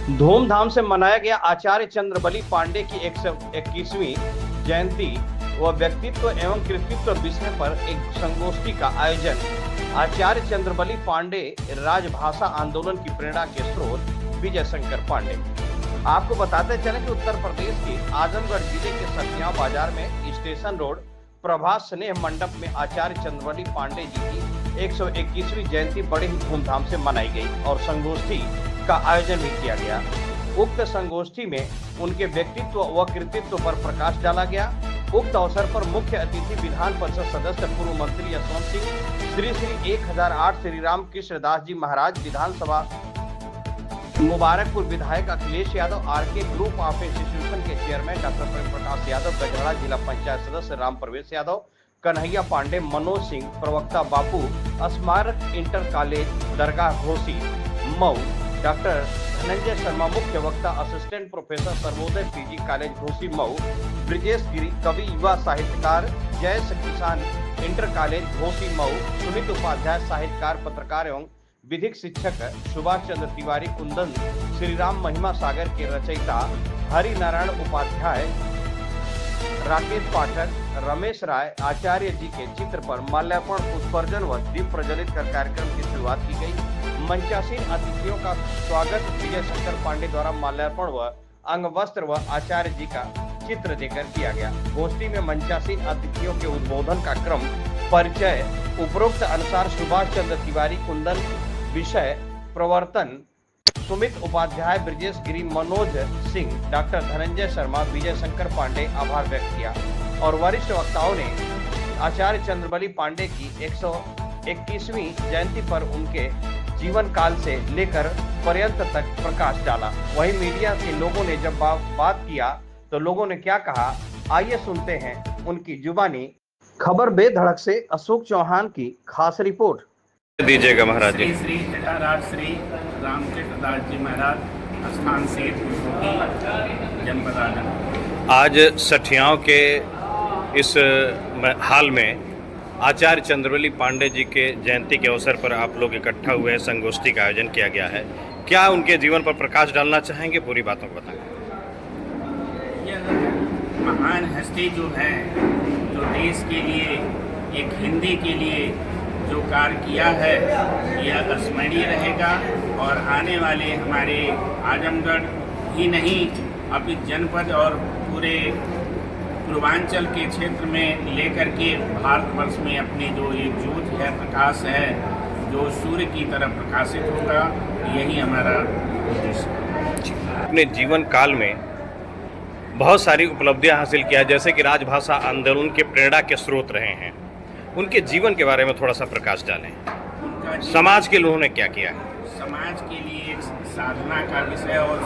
धूमधाम से मनाया गया आचार्य चंद्रबली पांडे की 121वीं जयंती व व्यक्तित्व एवं कृतित्व विषय पर एक संगोष्ठी का आयोजन। आचार्य चंद्रबली पांडे राजभाषा आंदोलन की प्रेरणा के स्रोत विजय शंकर पांडे। आपको बताते चले कि उत्तर प्रदेश के आजमगढ़ जिले के सतिया बाजार में स्टेशन रोड प्रभास स्नेह मंडप में आचार्य चंद्रबली पांडे जी की 121वीं जयंती बड़े ही धूमधाम से मनाई गई और संगोष्ठी का आयोजन भी किया गया। उक्त संगोष्ठी में उनके व्यक्तित्व व कृतित्व पर प्रकाश डाला गया। उक्त अवसर पर मुख्य अतिथि विधान परिषद सदस्य पूर्व मंत्री यशवंत सिंह, श्री 1008 श्री राम कृष्ण दास जी महाराज, विधानसभा मुबारकपुर विधायक Akhilesh Yadav, RK group of institution के चेयरमैन डॉक्टर प्रेम प्रकाश यादव, गजहड़ा जिला पंचायत सदस्य राम प्रवेश यादव, कन्हैया पांडे, मनोज सिंह, प्रवक्ता बापू, स्मारक inter college Dargah Ghosi Mau, doctor Dhananjay Sharma मुख्य वक्ता, assistant professor Sarvodaya PG college Ghosi Mau, Brijesh Giri कवि युवा साहित्यकार, जयस किसान इंटर कॉलेज घोसी मऊ, सुमित उपाध्याय साहित्यकार पत्रकार एवं विधिक शिक्षक, सुभाष चंद्र तिवारी कुंदन, श्री राम महिमा सागर के रचयिता हरि नारायण उपाध्याय, राकेश पाठक, रमेश राय, आचार्य जी के चित्र पर माल्यार्पण, पुष्पार्चन व दीप प्रज्वलित कर कार्यक्रम की शुरुआत की गई। मंचासीन अतिथियों का स्वागत विजय शंकर पांडे द्वारा माल्यार्पण व अंग वस्त्र व आचार्य जी का चित्र देकर किया गया। गोष्ठी में मंचासीन अतिथियों के उद्बोधन का क्रम परिचय उपरोक्त अनुसार सुभाष चंद्र तिवारी कुंदन, विषय प्रवर्तन सुमित उपाध्याय, ब्रिजेश गिरी, मनोज सिंह, डॉक्टर धनंजय शर्मा, विजय शंकर पांडे आभार व्यक्त किया और वरिष्ठ वक्ताओं ने आचार्य चंद्रबली पांडे की 121वीं जयंती पर उनके जीवन काल से लेकर पर्यंत तक प्रकाश डाला। वहीं मीडिया के लोगों ने जब बात किया तो लोगों ने क्या कहा, आइए सुनते हैं उनकी जुबानी। खबर बेधड़क से अशोक चौहान की खास रिपोर्ट दीजिएगा महाराज जी। श्री जटाराज श्री रामकृष्ण दास जी महाराज, स्थान से जनपद आजमगढ़। आज सठियाओं के इस हाल में आचार्य चंद्रबली पांडे जी के जयंती के अवसर पर आप लोग इकट्ठा हुए हैं, संगोष्ठी का आयोजन किया गया है। क्या उनके जीवन पर प्रकाश डालना चाहेंगे, पूरी बातों को बताएं। यह महान हस्ती जो है, जो देश के लिए, एक हिंदी के लिए जो कार्य किया है, यह स्मरणीय रहेगा और आने वाले हमारे आजमगढ़ ही नहीं अभी जनपद और पूरे पूर्वांचल के क्षेत्र में लेकर के भारतवर्ष में अपनी जो एक ज्योति है, प्रकाश है, जो सूर्य की तरह प्रकाशित होगा, यही हमारा उद्देश्य है। अपने जीवन काल में बहुत सारी उपलब्धियां हासिल किया, जैसे कि राजभाषा आंदोलन के प्रेरणा के स्रोत रहे हैं। उनके जीवन के बारे में थोड़ा सा प्रकाश डालें। समाज के लोगों ने क्या किया है? समाज के लिए एक साधना का विषय और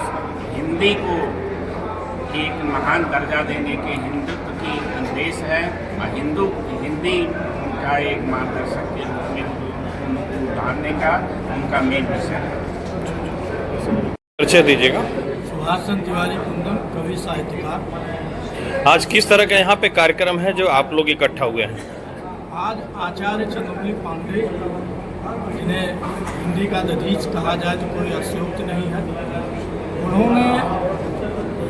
हिंदी को एक महान दर्जा देने के हिंदुत्व की संदेश है और हिंदी का एक मार्गदर्शक के रूप में उतारने का उनका मेन विषय है। परिचय दीजिएगा। सुभाष चंद्र तिवारी कुंदन, कवि साहित्यकार। आज किस तरह का यहाँ पे कार्यक्रम है जो आप लोग इकट्ठा हुए हैं? आज आचार्य चंद्रबली पांडे, जिन्हें हिंदी का दधीच कहा जाए तो कोई अतिशयोक्ति नहीं है, उन्होंने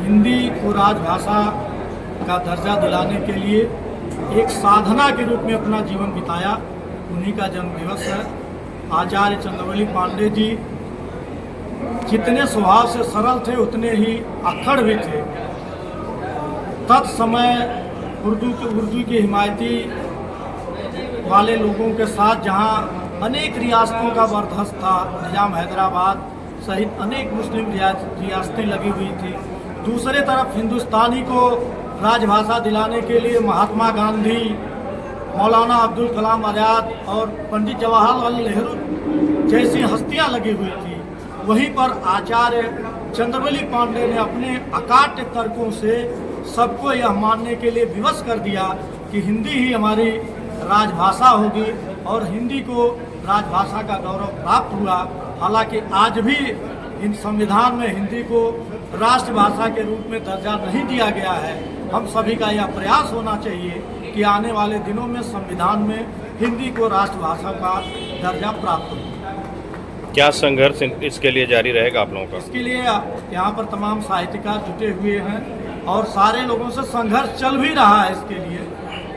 हिंदी को राजभाषा का दर्जा दिलाने के लिए एक साधना के रूप में अपना जीवन बिताया। उन्हीं का जन्म दिवस है। आचार्य चंद्रबली पांडे जी जितने स्वभाव से सरल थे उतने ही अक्खड़ भी थे। तत्समय उर्दू के हिमायती वाले लोगों के साथ जहां अनेक रियासतों का बर्दस्त था, निजाम हैदराबाद सहित अनेक मुस्लिम रियासतें लगी हुई थी। दूसरे तरफ हिंदुस्तानी को राजभाषा दिलाने के लिए महात्मा गांधी, मौलाना अब्दुल कलाम आज़ाद और पंडित जवाहरलाल नेहरू जैसी हस्तियां लगी हुई थी। वहीं पर आचार्य चंद्रबली पांडे ने अपने अकाट्य तर्कों से सबको यह मानने के लिए विवश कर दिया कि हिंदी ही हमारी राजभाषा होगी और हिंदी को राजभाषा का गौरव प्राप्त हुआ। हालांकि आज भी इन संविधान में हिंदी को राष्ट्रभाषा के रूप में दर्जा नहीं दिया गया है। हम सभी का यह प्रयास होना चाहिए कि आने वाले दिनों में संविधान में हिंदी को राष्ट्रभाषा का दर्जा प्राप्त हो। क्या संघर्ष इसके लिए जारी रहेगा आप लोगों का? इसके लिए यहाँ पर तमाम साहित्यकार जुटे हुए हैं और सारे लोगों से संघर्ष चल भी रहा है। इसके लिए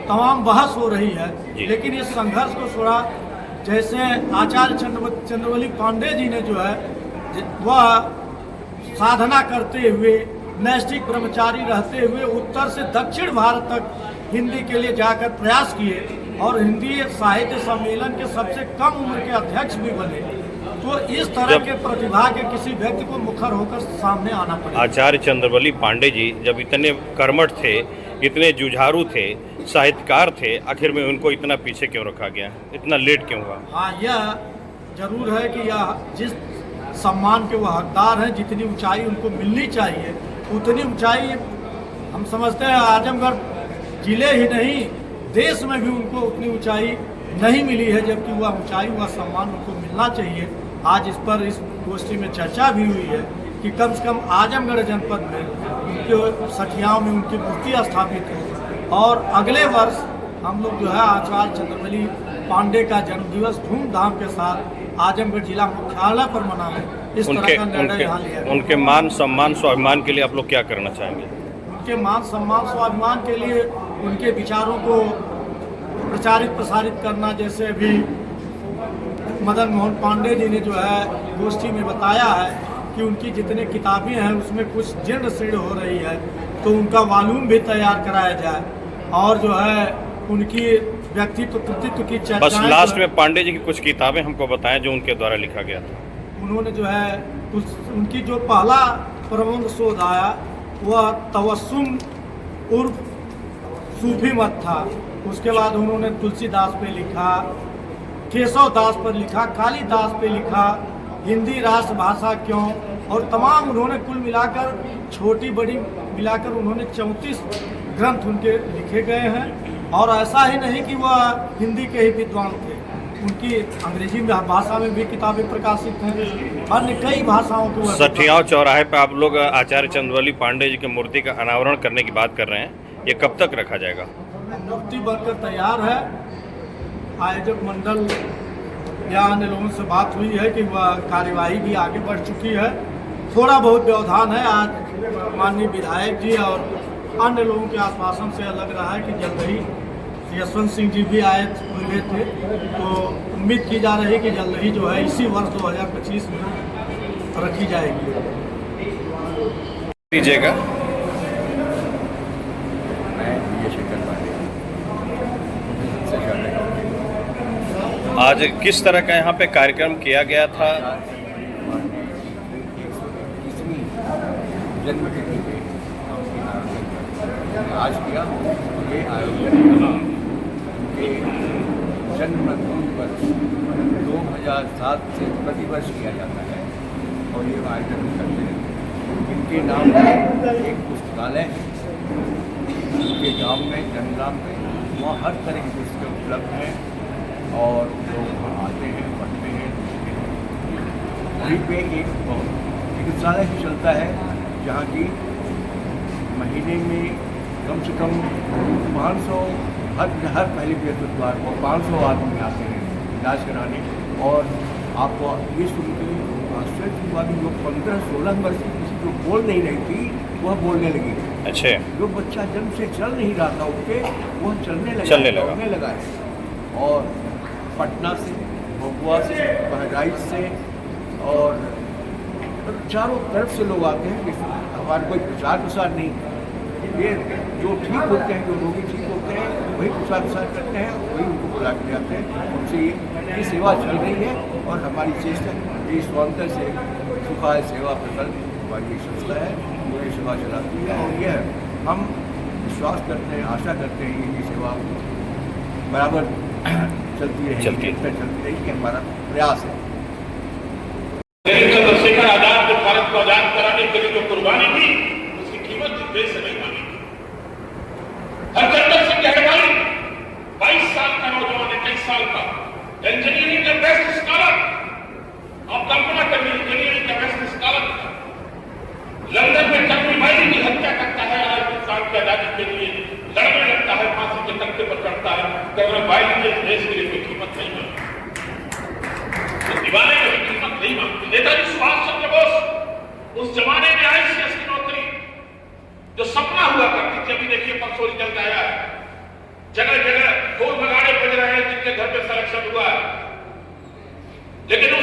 तमाम बहस हो रही है, लेकिन इस संघर्ष को थोड़ा जैसे आचार्य चंद्रवली पांडे जी ने जो है वह साधना करते हुए नैष्ठिक ब्रह्मचारी रहते हुए उत्तर से दक्षिण भारत तक हिंदी के लिए जाकर प्रयास किए और हिंदी साहित्य सम्मेलन के सबसे कम उम्र के अध्यक्ष भी बने। तो इस तरह के प्रतिभा के किसी व्यक्ति को मुखर होकर सामने आना पड़ेगा। आचार्य चंद्रवली पांडे जी जब इतने कर्मठ थे, इतने जुझारू थे, साहित्यकार थे, आखिर में उनको इतना पीछे क्यों रखा गया, इतना लेट क्यों हुआ? हाँ, यह जरूर है कि यह जिस सम्मान के वह हकदार हैं, जितनी ऊंचाई उनको मिलनी चाहिए उतनी ऊंचाई हम समझते हैं आजमगढ़ जिले ही नहीं देश में भी उनको उतनी ऊंचाई नहीं मिली है, जबकि वह ऊंचाई वह सम्मान उनको मिलना चाहिए। आज इस पर इस गोष्ठी में चर्चा भी हुई है कि कम से कम आजमगढ़ जनपद में उनके सठियाओं में उनकी मूर्ति स्थापित है और अगले वर्ष हम लोग जो है आचार्य चंद्रवली पांडे का जन्मदिवस धूमधाम के साथ आजमगढ़ जिला मुख्यालय पर मनाएं, इस तरह का निर्णय यहाँ लिया गया। उनके मान सम्मान स्वाभिमान के लिए आप लोग क्या करना चाहेंगे? उनके मान सम्मान स्वाभिमान के लिए उनके विचारों को प्रचारित प्रसारित करना, जैसे अभी मदन मोहन पांडे जी ने जो है गोष्ठी में बताया है कि उनकी जितने किताबें हैं उसमें कुछ जीर्ण शीर्ण हो रही है, तो उनका वॉल्यूम भी तैयार कराया जाए और जो है उनकी व्यक्तित्व कृतित्व की चर्चा। बस लास्ट में पांडे जी की कुछ किताबें हमको बताएं जो उनके द्वारा लिखा गया था। उन्होंने जो है उनकी जो पहला प्रबंध शोध आया वह तवस्सुम उर्फ सूफी मत था। उसके बाद उन्होंने तुलसीदास पे लिखा, केशव दास पर लिखा, कालिदास पे लिखा, हिंदी राष्ट्रभाषा क्यों, और तमाम उन्होंने कुल मिलाकर छोटी बड़ी मिलाकर उन्होंने 34 ग्रंथ उनके लिखे गए हैं। और ऐसा ही नहीं कि वह हिंदी के ही विद्वान थे, उनकी अंग्रेजी भाषा में भी किताबें प्रकाशित हैं, अन्य कई भाषाओं को। सठियाव चौराहे पे आप लोग आचार्य चंद्रवली पांडे जी की मूर्ति का अनावरण करने की बात कर रहे हैं, ये कब तक रखा जाएगा? मूर्ति बनकर तैयार है। आयोजक मंडल या अन्य लोगों से बात हुई है कि वह कार्यवाही भी आगे बढ़ चुकी है। थोड़ा बहुत व्यवधान है। आज माननीय विधायक जी और अन्य लोगों के आश्वासन से लग रहा है कि जल्द ही यशवंत सिंह जी भी आए हुए थे, तो उम्मीद की जा रही है कि जल्द ही जो है इसी वर्ष 2025 में रखी जाएगी। दीजिएगा। आज किस तरह का यहाँ पे कार्यक्रम किया गया था? जन्मतिथि पे आज किया ये आयोजन के जन्मदिन पर 2007 से प्रतिवर्ष किया जाता है और ये आयोजन करते हैं। इनके नाम पर एक पुस्तकालय के गांव में जंगलाम में वहाँ हर तरह की पुस्तकें उपलब्ध हैं और लोग वहाँ आते हैं, पढ़ते हैं, लिखते हैं। वहीं पे एक चिकित्सालय भी चलता है जहाँ की महीने में कम से कम 500 हर पहले बृहस्पतिवार को 500 आदमी आते हैं इलाज कराने। और आपको ये सुन के आश्चर्य हुआ कि जो 15-16 वर्ष की किसी जो बोल नहीं रही थी वह बोलने लगी। अच्छा। जो बच्चा जन्म से चल नहीं रहा था उसके वह चलने लगा है। और पटना से, भोगुआ से, बहराइच से और चारों तरफ से लोग आते हैं। हमारा कोई प्रचार प्रसार नहीं, ये जो ठीक होते हैं, जो रोगी ठीक होते हैं वही प्रचार प्रसार करते हैं, वही उनको बुला के आते हैं। उनसे ये सेवा चल रही है और हमारी चेष्टा ये स्वांतर से सुखाय सेवा प्रकल्प हमारी संस्था है, वो ये सेवा चलाती है और यह हम विश्वास करते हैं, आशा करते हैं ये सेवा बराबर चलती रही कि हमारा प्रयास है। चंद्रशेखर आजाद ने भारत को आजाद कराने के लिए जो कुर्बानी दी उसकी कीमत देश से नहीं मानी। हरचंदर सिंह गहरवाली 22 साल का नौजवान, 21 साल का, इंजीनियरिंग का बेस्ट स्कॉलर। आप कल्पना करिए, इंजीनियरिंग का बेस्ट स्कॉलर लंदन में जब माई की हत्या करता है, हिंदुस्तान की आजादी के लिए लड़ने लगता है, फांसी के तख्ते पर चढ़ता है, तो बाई ने देश के लिए कोई कीमत नहीं है, दीवाने की कीमत नहीं स्टोरी चलता आया है। जगह जगह ढोल नगाड़े बज रहे हैं जिनके घर पे सिलेक्शन हुआ है, लेकिन